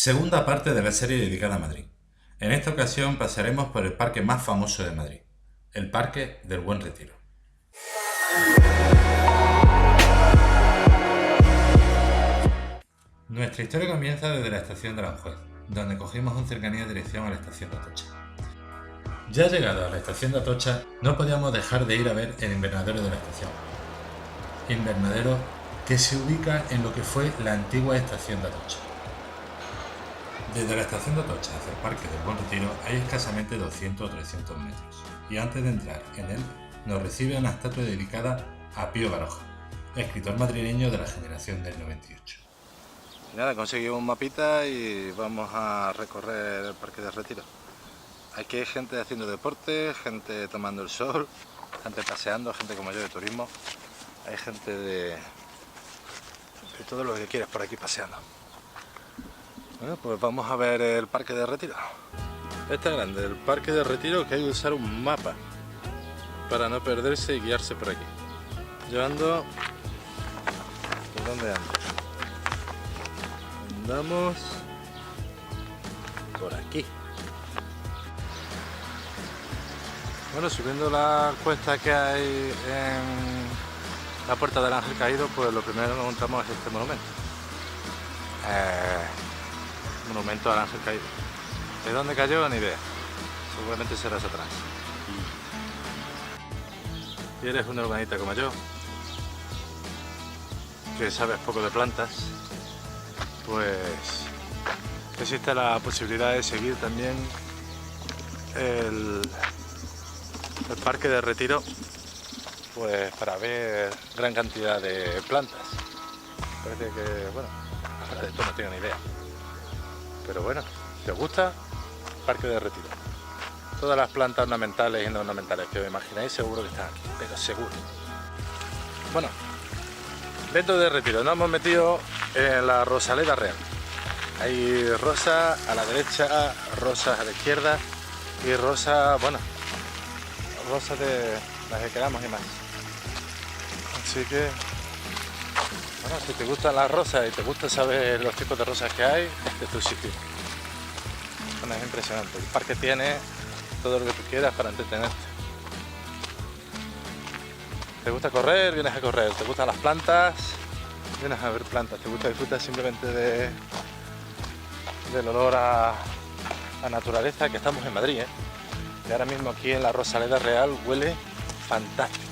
Segunda parte de la serie dedicada a Madrid. En esta ocasión pasaremos por el parque más famoso de Madrid, el Parque del Buen Retiro. Nuestra historia comienza desde la estación de Aranjuez, donde cogimos un cercanía en dirección a la estación de Atocha. Ya llegado a la estación de Atocha, no podíamos dejar de ir a ver el invernadero de la estación. Invernadero que se ubica en lo que fue la antigua estación de Atocha. Desde la estación de Atocha hacia el Parque del Buen Retiro hay escasamente 200 o 300 metros, y antes de entrar en él nos recibe una estatua dedicada a Pío Baroja, escritor madrileño de la generación del 98. Nada, conseguí un mapita y vamos a recorrer el Parque del Retiro. Aquí hay gente haciendo deporte, gente tomando el sol, gente paseando, gente como yo de turismo. Hay gente de todo lo que quieras por aquí paseando. Bueno, pues vamos a ver el Parque del Retiro. Este es grande, el Parque del Retiro, que hay que usar un mapa para no perderse y guiarse por aquí. Yo ando... ¿Por dónde ando? Andamos por aquí. Bueno, subiendo la cuesta que hay en la Puerta del Ángel Caído, pues lo primero que nos encontramos es este monumento. Monumento al Ángel Caído. ¿De dónde cayó? Ni idea. Seguramente será Satanás. Y eres una urbanita como yo, que sabes poco de plantas, pues existe la posibilidad de seguir también el Parque del Retiro, pues para ver gran cantidad de plantas. Parece que, bueno, ahora de esto no tengo ni idea. Pero bueno, si os gusta, Parque del Retiro. Todas las plantas ornamentales y no ornamentales que os imagináis seguro que están aquí, pero seguro. Bueno, dentro del Retiro nos hemos metido en la Rosaleda Real. Hay rosas a la derecha, rosas a la izquierda y rosas, bueno, rosas de las que queramos y más. Así que, bueno, si te gustan las rosas y te gusta saber los tipos de rosas que hay, este es tu sitio. Bueno, es impresionante. El parque tiene todo lo que tú quieras para entretenerte. ¿Te gusta correr? Vienes a correr. ¿Te gustan las plantas? Vienes a ver plantas. ¿Te gusta disfrutar simplemente del olor a naturaleza? Que estamos en Madrid, ¿eh? Y ahora mismo aquí en la Rosaleda Real huele fantástico.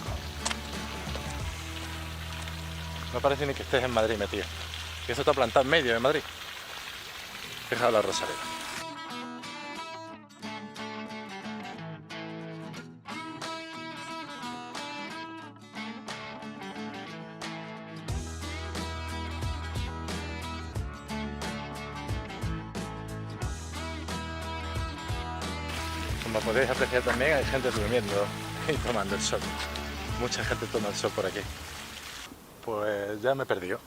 No parece ni que estés en Madrid metido. Y esto está plantado en medio de Madrid. Fijaos la Rosaleda. Como podéis apreciar también hay gente durmiendo y tomando el sol. Mucha gente toma el sol por aquí. Pues ya me he perdido.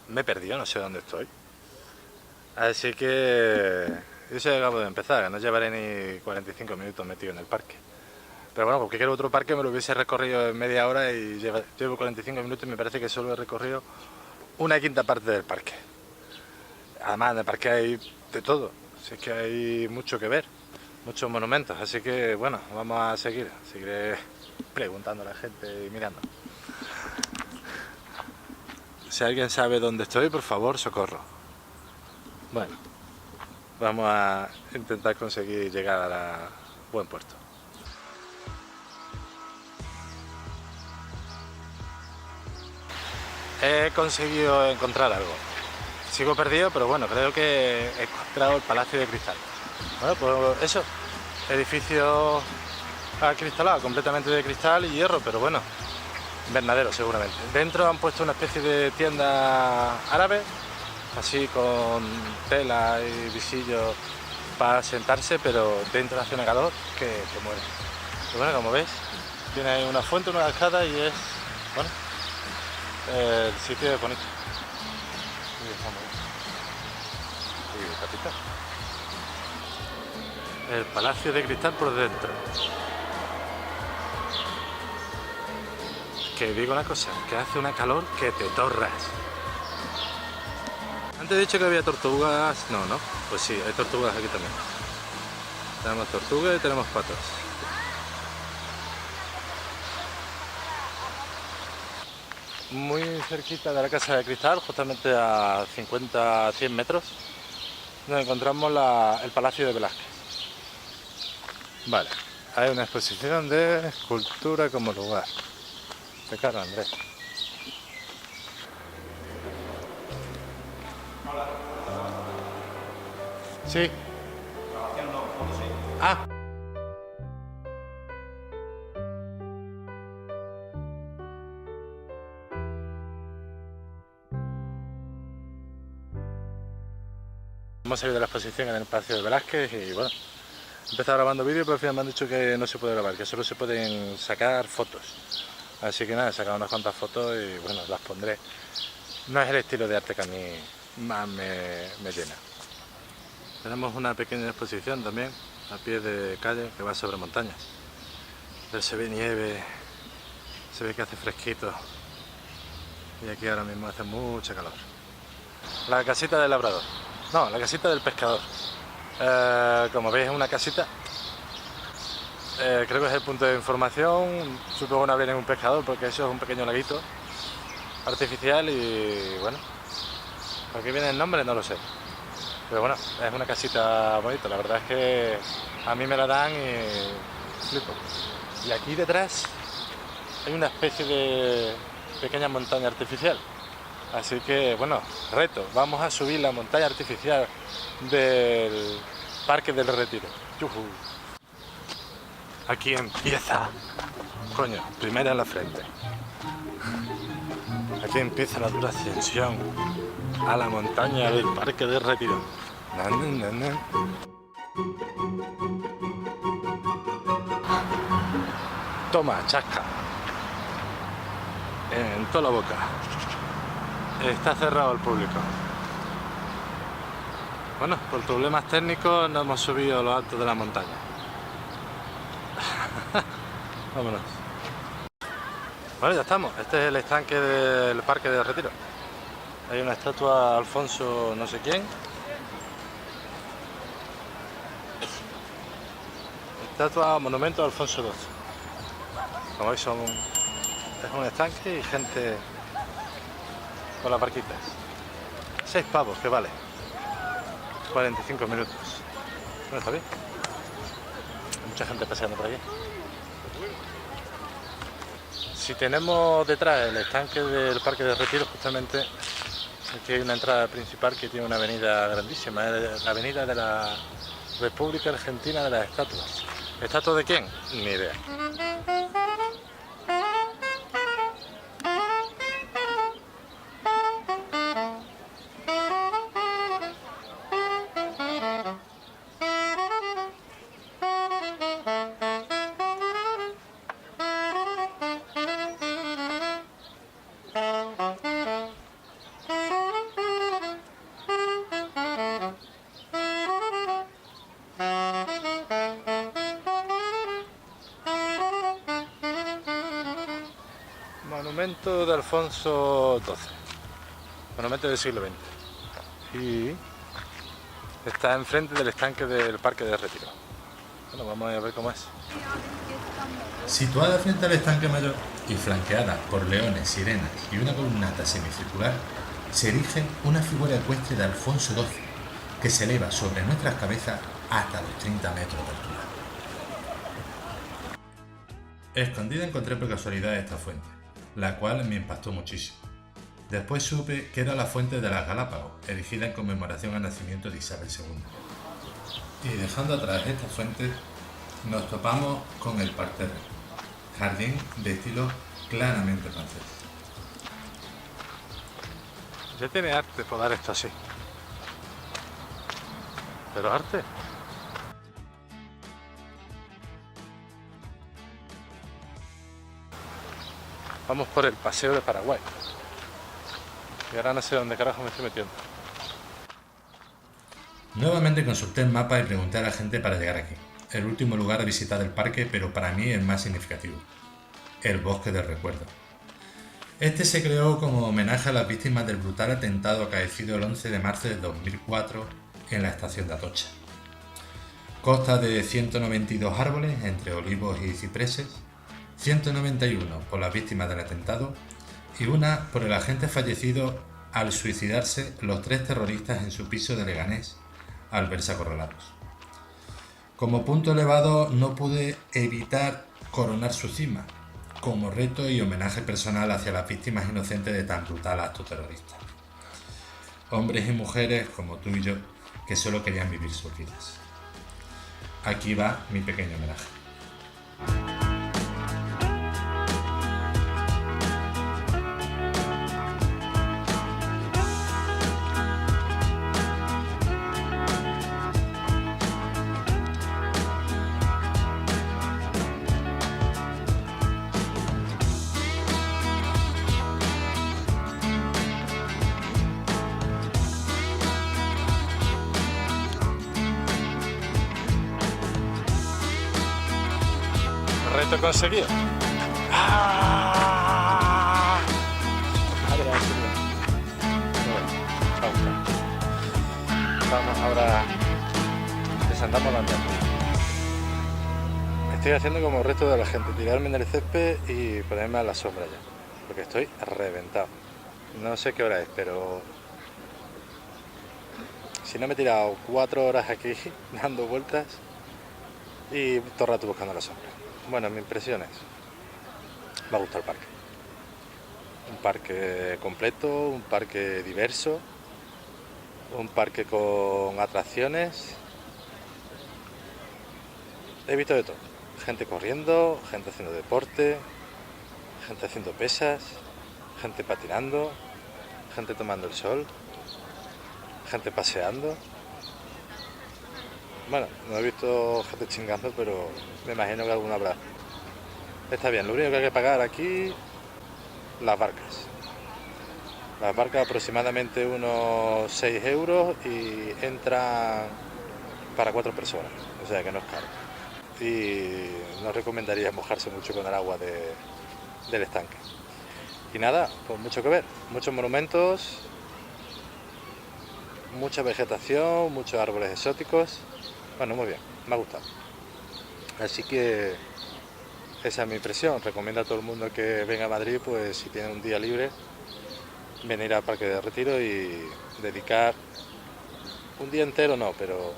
No sé dónde estoy. Así que yo acabo de empezar, no llevaré ni 45 minutos metido en el parque. Pero bueno, cualquier otro parque me lo hubiese recorrido en media hora y llevo 45 minutos y me parece que solo he recorrido una quinta parte del parque. Además, en el parque hay de todo, así que hay mucho que ver, muchos monumentos, así que bueno, vamos a seguiré preguntando a la gente y mirando. Si alguien sabe dónde estoy, por favor, socorro. Bueno, vamos a intentar conseguir llegar a buen puerto. He conseguido encontrar algo. Sigo perdido, pero bueno, creo que he encontrado el Palacio de Cristal. Bueno, pues eso, edificio acristalado, completamente de cristal y hierro, pero bueno, invernadero seguramente. Dentro han puesto una especie de tienda árabe, así con tela y visillos para sentarse, pero dentro hace una calor que te muere. Pero bueno, como veis, tiene ahí una fuente, una cascada y es, bueno, el sitio es bonito. Y capital. El Palacio de Cristal por dentro. Que digo una cosa, que hace una calor que te torras. Antes he dicho que había tortugas, no, pues sí, hay tortugas aquí también. Tenemos tortugas y tenemos patos. Muy cerquita de la Casa de Cristal, justamente a 50-100 metros, nos encontramos el Palacio de Velázquez. Vale, hay una exposición de escultura como lugar. De cara, Andrés. Hola. Sí. Grabación no, foto sí. Ah. Hemos salido de la exposición en el Palacio de Velázquez y bueno, he empezado grabando vídeos, pero al final me han dicho que no se puede grabar, que solo se pueden sacar fotos. Así que nada, he sacado unas cuantas fotos y bueno, las pondré. No es el estilo de arte que a mí más me llena. Tenemos una pequeña exposición también a pie de calle que va sobre montañas. Pero se ve nieve, se ve que hace fresquito y aquí ahora mismo hace mucha calor. La casita del labrador. No, la casita del pescador. Como veis es una casita. Creo que es el punto de información. Supongo que no habría ningún pescador porque eso es un pequeño laguito artificial y bueno, ¿por qué viene el nombre? No lo sé. Pero bueno, es una casita bonita. La verdad es que a mí me la dan y flipo. Y aquí detrás hay una especie de pequeña montaña artificial. Así que, bueno, reto, vamos a subir la montaña artificial del Parque del Retiro. ¡Yujú! Aquí empieza, coño, primera en la frente. Aquí empieza la dura ascensión a la montaña del Parque del Retiro. Nan, nan, nan. Toma, chasca. En toda la boca. Está cerrado al público. Bueno, por problemas técnicos no hemos subido a lo alto de la montaña. Vámonos. Bueno, ya estamos. Este es el estanque del Parque del Retiro. Hay una estatua de Alfonso no sé quién. Estatua monumento de Alfonso XII. Como veis es un estanque y gente con las barquitas. 6 pavos que vale. 45 minutos. Bueno, está bien. Hay mucha gente paseando por aquí. Si tenemos detrás el estanque del Parque del Retiro, justamente aquí hay una entrada principal que tiene una avenida grandísima, la avenida de la República Argentina de las Estatuas. ¿Estatua de quién? Ni idea. Monumento de Alfonso XII, monumento del siglo XX, y está enfrente del estanque del Parque del Retiro. Bueno, vamos a ver cómo es. Situada frente al estanque mayor y flanqueada por leones, sirenas y una columnata semicircular, se erige una figura ecuestre de Alfonso XII que se eleva sobre nuestras cabezas hasta los 30 metros de altura. Escondida encontré por casualidad esta fuente, la cual me impactó muchísimo. Después supe que era la fuente de las Galápagos, erigida en conmemoración al nacimiento de Isabel II. Y dejando atrás esta fuente, nos topamos con el parterre, jardín de estilo claramente francés. Ya tiene arte por dar esto así. ¿Pero arte? Vamos por el paseo de Paraguay. Y ahora no sé dónde carajo me estoy metiendo. Nuevamente consulté el mapa y pregunté a la gente para llegar aquí. El último lugar a visitar del parque, pero para mí el más significativo. El Bosque del Recuerdo. Este se creó como homenaje a las víctimas del brutal atentado acaecido el 11 de marzo de 2004 en la estación de Atocha. Consta de 192 árboles entre olivos y cipreses, 191 por las víctimas del atentado y una por el agente fallecido al suicidarse los 3 terroristas en su piso de Leganés al verse acorralados. Como punto elevado no pude evitar coronar su cima, como reto y homenaje personal hacia las víctimas inocentes de tan brutal acto terrorista. Hombres y mujeres como tú y yo, que solo querían vivir sus vidas. Aquí va mi pequeño homenaje. Reto conseguido. ¡Ah! Madre mía. Bueno, vamos ahora. Desandamos la andando. Estoy haciendo como el resto de la gente, tirarme en el césped y ponerme a la sombra ya, porque estoy reventado. No sé qué hora es, pero si no me he tirado 4 horas aquí dando vueltas y todo el rato buscando la sombra. Bueno, mis impresiones. Me ha gustado el parque. Un parque completo, un parque diverso, un parque con atracciones. He visto de todo. Gente corriendo, gente haciendo deporte, gente haciendo pesas, gente patinando, gente tomando el sol, gente paseando. Bueno, no he visto gente chingando, pero me imagino que alguna habrá. Está bien, lo único que hay que pagar aquí, las barcas. Las barcas aproximadamente unos 6 euros y entran para 4 personas, o sea que no es caro. Y no recomendaría mojarse mucho con el agua del estanque. Y nada, pues mucho que ver, muchos monumentos, mucha vegetación, muchos árboles exóticos. Bueno, muy bien, me ha gustado. Así que esa es mi impresión. Recomiendo a todo el mundo que venga a Madrid, pues si tiene un día libre, venir al Parque de Retiro y dedicar un día entero, no, pero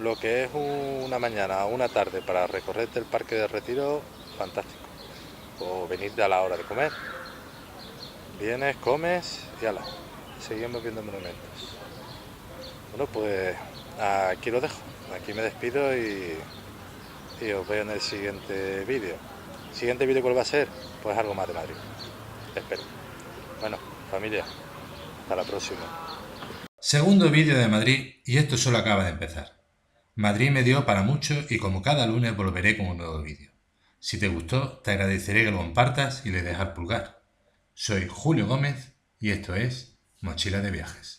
lo que es una mañana o una tarde para recorrerte el Parque de Retiro, fantástico. O venir a la hora de comer. Vienes, comes y ala, seguimos viendo monumentos. Bueno, pues aquí lo dejo. Aquí me despido y os veo en el siguiente vídeo. ¿El siguiente vídeo cuál va a ser? Pues algo más de Madrid. Espero. Bueno, familia, hasta la próxima. Segundo vídeo de Madrid y esto solo acaba de empezar. Madrid me dio para mucho y como cada lunes volveré con un nuevo vídeo. Si te gustó, te agradeceré que lo compartas y le dejes al pulgar. Soy Julio Gómez y esto es Mochila de Viajes.